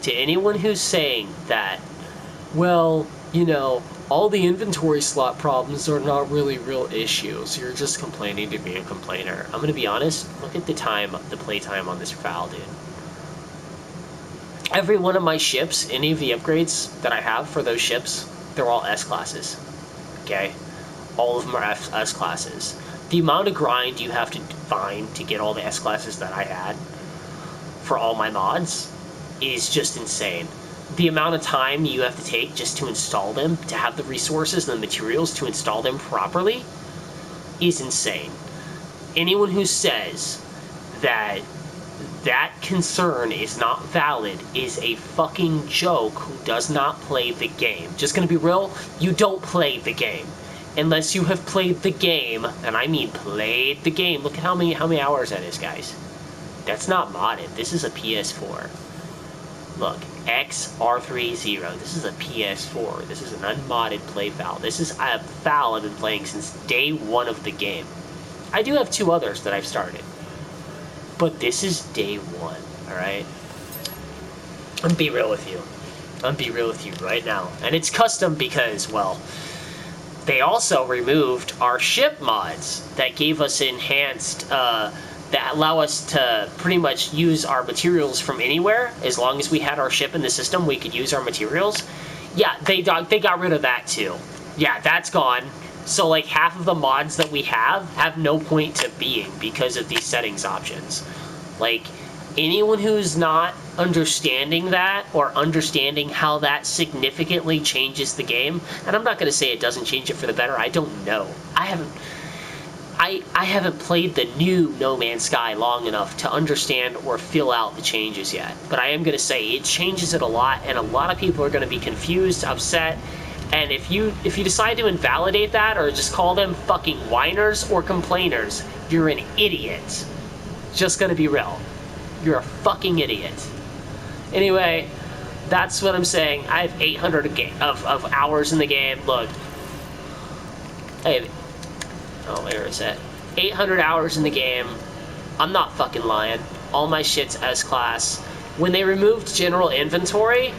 to anyone who's saying that, well, you know, all the inventory slot problems are not really real issues. You're just complaining to be a complainer. I'm gonna be honest, look at the play time on this FAL, dude. Every one of my ships, any of the upgrades that I have for those ships, they're all S classes. Okay? All of them are S classes. The amount of grind you have to find to get all the S classes that I had for all my mods is just insane. The amount of time you have to take just to install them, to have the resources and the materials to install them properly, is insane. Anyone who says that that concern is not valid is a fucking joke who does not play the game. Just gonna be real, you don't play the game. Unless you have played the game, and I mean played the game. Look at how many hours that is, guys. That's not modded. This is a PS4. Look, XR30. This is a PS4. This is an unmodded play FAL. This is a FAL I've been playing since day one of the game. I do have 2 others that I've started. But this is day 1, alright? I'm be real with you. I'm be real with you right now. And it's custom because, well, they also removed our ship mods that gave us enhanced, that allow us to pretty much use our materials from anywhere. As long as we had our ship in the system, we could use our materials. Yeah, they got rid of that too. Yeah, that's gone. So like half of the mods that we have no point to being because of these settings options. Like, anyone who's not understanding that or understanding how that significantly changes the game, and I'm not going to say it doesn't change it for the better, I don't know. I haven't played the new No Man's Sky long enough to understand or fill out the changes yet, but I am going to say it changes it a lot, and a lot of people are going to be confused, upset, and if you decide to invalidate that or just call them fucking whiners or complainers, you're an idiot. Just going to be real. You're a fucking idiot. Anyway, that's what I'm saying. I have 800 of hours in the game. Look. Oh, where is that? 800 hours in the game. I'm not fucking lying. All my shit's S-class. When they removed general inventory,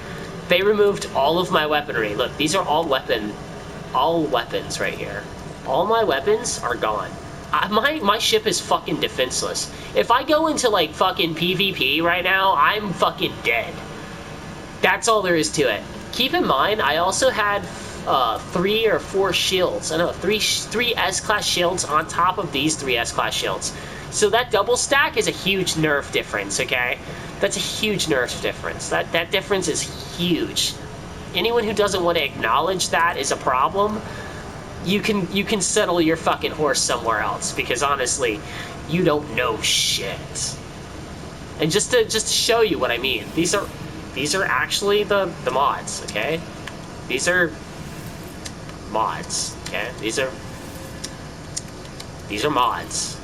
they removed all of my weaponry. Look, these are all weapons right here. All my weapons are gone. My ship is fucking defenseless. If I go into, like, fucking PvP right now, I'm fucking dead. That's all there is to it. Keep in mind, I also had 3 or 4 shields. I know, 3 S-class shields on top of these 3 S-class shields. So that double stack is a huge nerf difference, okay? That's a huge nerf difference. That difference is huge. Anyone who doesn't want to acknowledge that is a problem, you can settle your fucking horse somewhere else, because honestly, you don't know shit. And just to show you what I mean, these are actually the mods, okay? These are mods, okay? These are mods.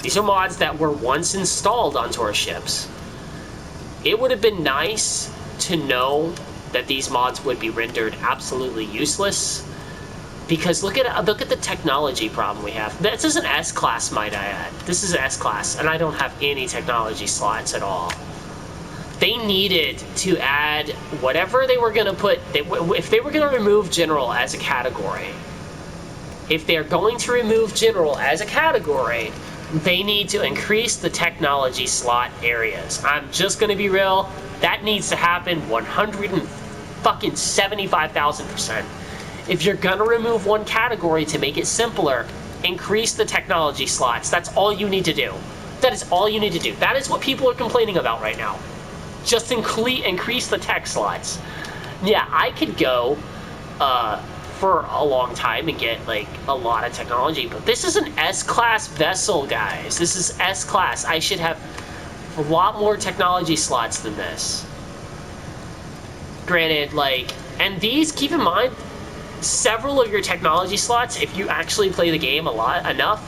These are mods that were once installed onto our ships. It would have been nice to know that these mods would be rendered absolutely useless, because look at the technology problem we have. This is an S-class, might I add. This is an S-class, and I don't have any technology slots at all. They needed to add whatever they were going to put. If they were going to remove general as a category, if they're going to remove general as a category, they need to increase the technology slot areas. I'm just going to be real. That needs to happen 175,000%. If you're going to remove one category to make it simpler, increase the technology slots. That's all you need to do. That is all you need to do. That is what people are complaining about right now. Just increase the tech slots. Yeah, I could go for a long time and get like a lot of technology, but this is an S-class vessel, guys. This is S-class. I should have a lot more technology slots than this. Granted, like, and these, keep in mind, several of your technology slots, if you actually play the game enough,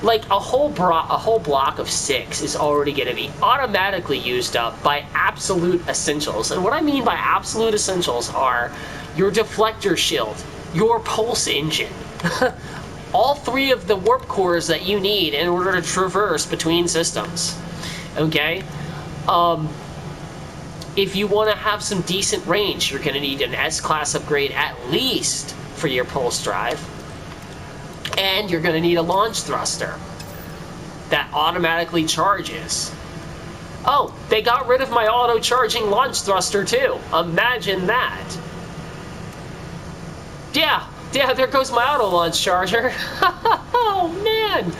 like a whole block of 6 is already going to be automatically used up by absolute essentials. And what I mean by absolute essentials are your deflector shield, your pulse engine, all 3 of the warp cores that you need in order to traverse between systems. Okay? if you want to have some decent range, you're going to need an S-Class upgrade at least for your pulse drive. And you're going to need a launch thruster that automatically charges. Oh, they got rid of my auto-charging launch thruster too. Imagine that. Yeah, there goes my auto-launch charger. Oh man,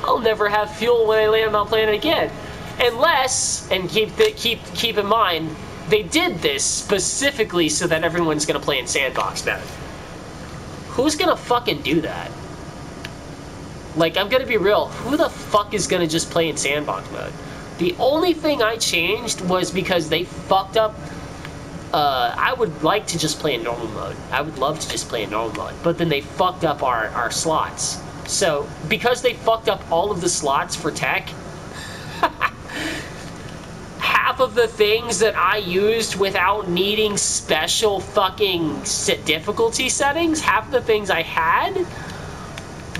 I'll never have fuel when I land on planet again. Unless, and keep in mind, they did this specifically so that everyone's gonna play in sandbox mode. Who's gonna fucking do that? Like, I'm gonna be real, who the fuck is gonna just play in sandbox mode? The only thing I changed was because they fucked up. I would like to just play in normal mode. I would love to just play in normal mode. But then they fucked up our slots. So, because they fucked up all of the slots for tech, half of the things that I used without needing special fucking difficulty settings, half the things I had,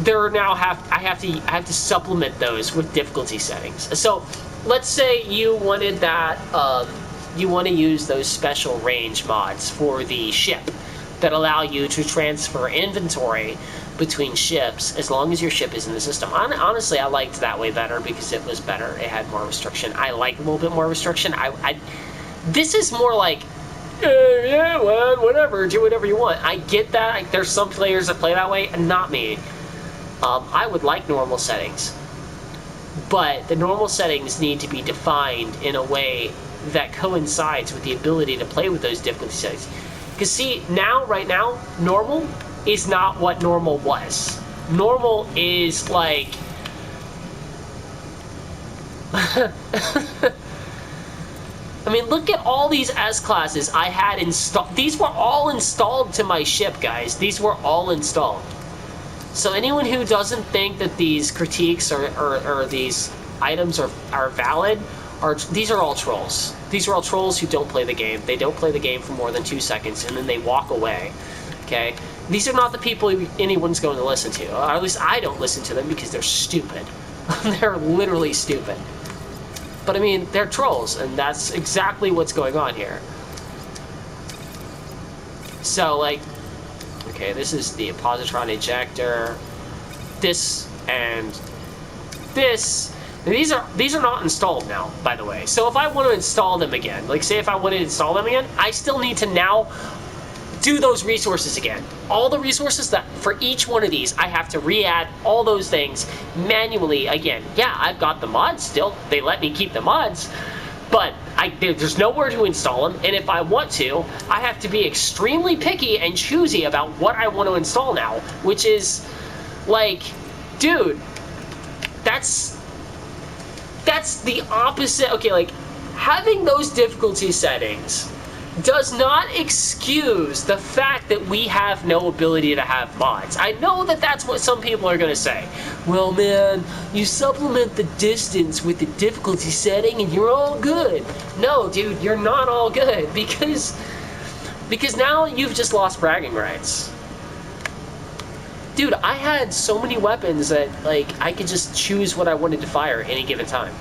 I have to supplement those with difficulty settings. So, let's say you wanted that, you want to use those special range mods for the ship that allow you to transfer inventory between ships as long as your ship is in the system. Honestly, I liked that way better because it was better. It had more restriction. I like a little bit more restriction. This is more like, yeah, well, whatever, do whatever you want. I get that. There's some players that play that way, and not me. I would like normal settings. But the normal settings need to be defined in a way that coincides with the ability to play with those difficulty settings. Because see, right now, normal is not what normal was. Normal is like... I mean, look at all these S-classes I had installed. These were all installed to my ship, guys. These were all installed. So anyone who doesn't think that these critiques or these items are valid, these are all trolls. These are all trolls who don't play the game. They don't play the game for more than 2 seconds, and then they walk away. Okay? These are not the people anyone's going to listen to. Or at least I don't listen to them because they're stupid. They're literally stupid. But I mean, they're trolls, and that's exactly what's going on here. So, like, okay, this is the positron ejector. This and this. These are not installed now, by the way. So if I want to install them again, like say if I want to install them again, I still need to now do those resources again. All the resources that for each one of these, I have to re-add all those things manually again. Yeah, I've got the mods still. They let me keep the mods, but there's nowhere to install them. And if I want to, I have to be extremely picky and choosy about what I want to install now, which is like, dude, that's the opposite. Okay, like, having those difficulty settings does not excuse the fact that we have no ability to have mods. I know that that's what some people are going to say. Well, man, you supplement the distance with the difficulty setting and you're all good. No, dude, you're not all good because now you've just lost bragging rights. Dude, I had so many weapons that, like, I could just choose what I wanted to fire at any given time.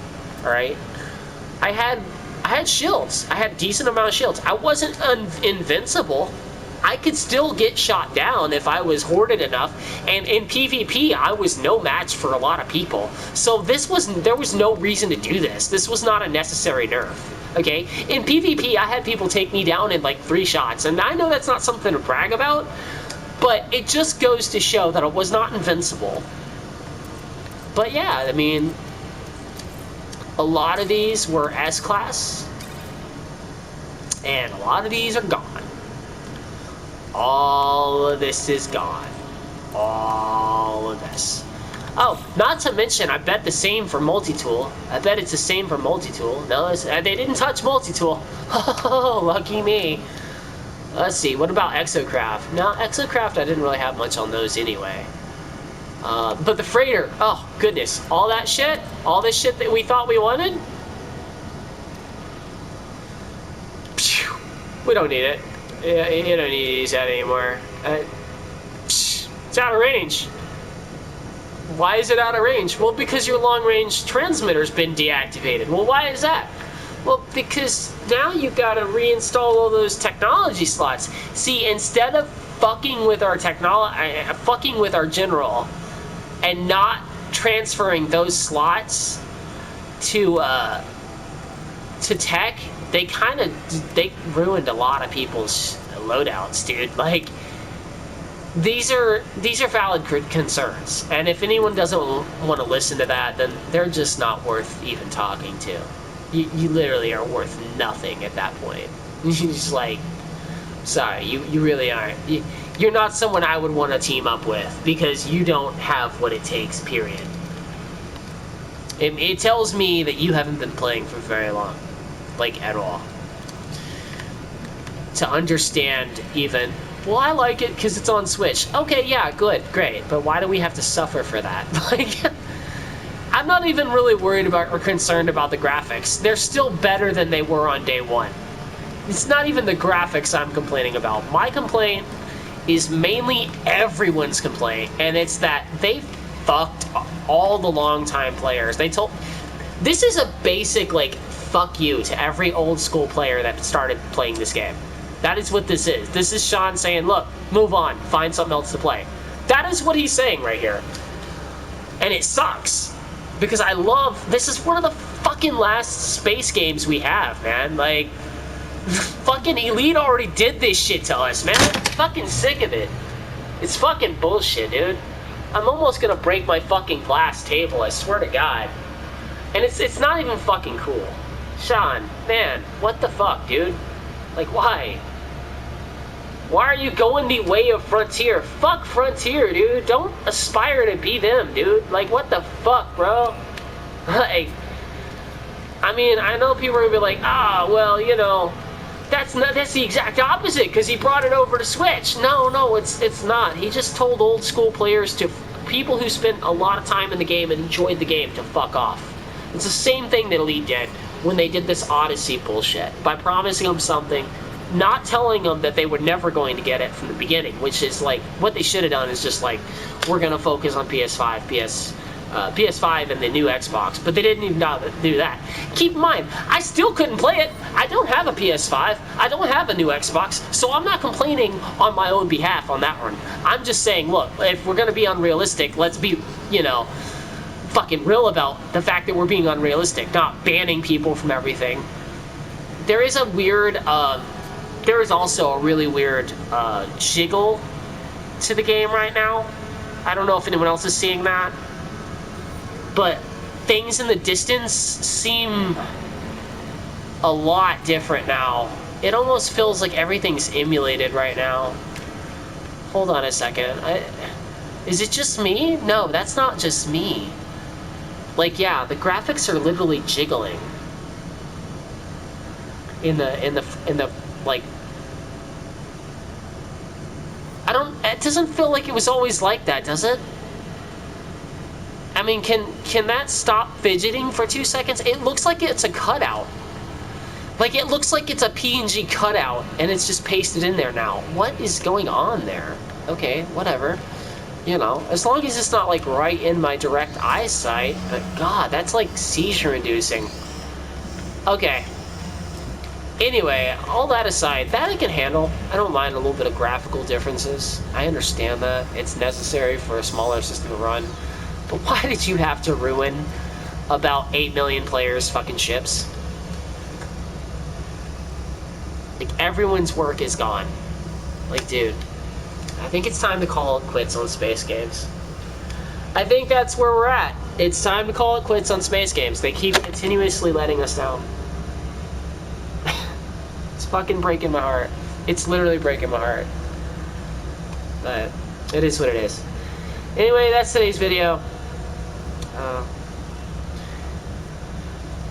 Alright? I had shields. I had a decent amount of shields. I wasn't invincible. I could still get shot down if I was hoarded enough. And in PvP, I was no match for a lot of people. So there was no reason to do this. This was not a necessary nerf. Okay? In PvP, I had people take me down in like 3 shots. And I know that's not something to brag about, but it just goes to show that it was not invincible. But yeah, I mean, a lot of these were S-Class, and a lot of these are gone. All of this is gone. All of this. Oh, not to mention, I bet the same for multi-tool. I bet it's the same for multi-tool. No, they didn't touch multi-tool. Oh, lucky me. Let's see, what about Exocraft? No, Exocraft, I didn't really have much on those anyway. But the freighter, oh, goodness. All that shit? All this shit that we thought we wanted? Phew, we don't need it. You don't need to use that anymore. It's out of range. Why is it out of range? Well, because your long-range transmitter's been deactivated. Well, why is that? Well, because now you gotta reinstall all those technology slots. See, instead of fucking with our fucking with our general, and not transferring those slots to tech, they ruined a lot of people's loadouts, dude. Like, these are valid concerns, and if anyone doesn't want to listen to that, then they're just not worth even talking to. You literally are worth nothing at that point. You're just like, sorry, you really aren't. You're not someone I would want to team up with, because you don't have what it takes, period. It tells me that you haven't been playing for very long. Like, at all. To understand even, well, I like it because it's on Switch. Okay, yeah, good, great, but why do we have to suffer for that? Like, I'm not even really worried about or concerned about the graphics. They're still better than they were on day one. It's not even the graphics I'm complaining about. My complaint is mainly everyone's complaint, and it's that they fucked all the long-time players. This is a basic, like, fuck you to every old school player that started playing this game. That is what this is. This is Sean saying, look, move on, find something else to play. That is what he's saying right here. And it sucks. Because this is one of the fucking last space games we have, man. Like, fucking Elite already did this shit to us, man. I'm fucking sick of it. It's fucking bullshit, dude. I'm almost gonna break my fucking glass table, I swear to God. And it's not even fucking cool. Sean, man, what the fuck, dude? Like, why? Why are you going the way of Frontier? Fuck Frontier, dude. Don't aspire to be them, dude. Like, what the fuck, bro? Like, I mean, I know people are gonna be like, well, you know, that's the exact opposite, because he brought it over to Switch. No, it's not. He just told old school players, to people who spent a lot of time in the game and enjoyed the game, to fuck off. It's the same thing that Elite did when they did this Odyssey bullshit, by promising them something, not telling them that they were never going to get it from the beginning, which is like, what they should have done is just like, we're going to focus on PS5, PS5 and the new Xbox, but they didn't even do that. Keep in mind, I still couldn't play it. I don't have a PS5, I don't have a new Xbox, so I'm not complaining on my own behalf on that one. I'm just saying, look, if we're going to be unrealistic, let's be, you know, fucking real about the fact that we're being unrealistic, not banning people from everything. There is a weird, there is also a really weird jiggle to the game right now. I don't know if anyone else is seeing that, but things in the distance seem a lot different now. It almost feels like everything's emulated right now. Hold on a second. Is it just me? No, that's not just me. Like, yeah, the graphics are literally jiggling. In the like, it doesn't feel like it was always like that, does it? I mean, can that stop fidgeting for 2 seconds? It looks like it's a cutout. Like, it looks like it's a PNG cutout, and it's just pasted in there now. What is going on there? Okay, whatever. You know, as long as it's not, like, right in my direct eyesight. But, God, that's, like, seizure-inducing. Okay. Anyway, all that aside, that I can handle. I don't mind a little bit of graphical differences. I understand that. It's necessary for a smaller system to run. But why did you have to ruin about 8 million players' fucking ships? Like, everyone's work is gone. Like, dude, I think it's time to call it quits on space games. I think that's where we're at. It's time to call it quits on space games. They keep continuously letting us down. It's fucking breaking my heart. It's literally breaking my heart. But it is what it is. Anyway, that's today's video.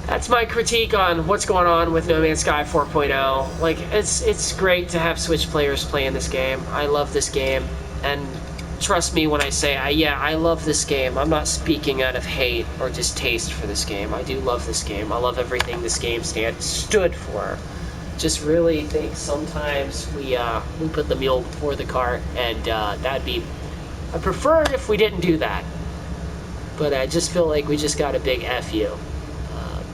That's my critique on what's going on with No Man's Sky 4.0. Like, it's great to have Switch players playing this game. I love this game, and trust me when I say, I love this game. I'm not speaking out of hate or distaste for this game. I do love this game. I love everything this game stood for. Just really think sometimes we put the mule before the cart, and that'd be... I prefer it if we didn't do that. But I just feel like we just got a big F you.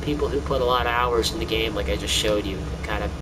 people who put a lot of hours in the game, like I just showed you, kind of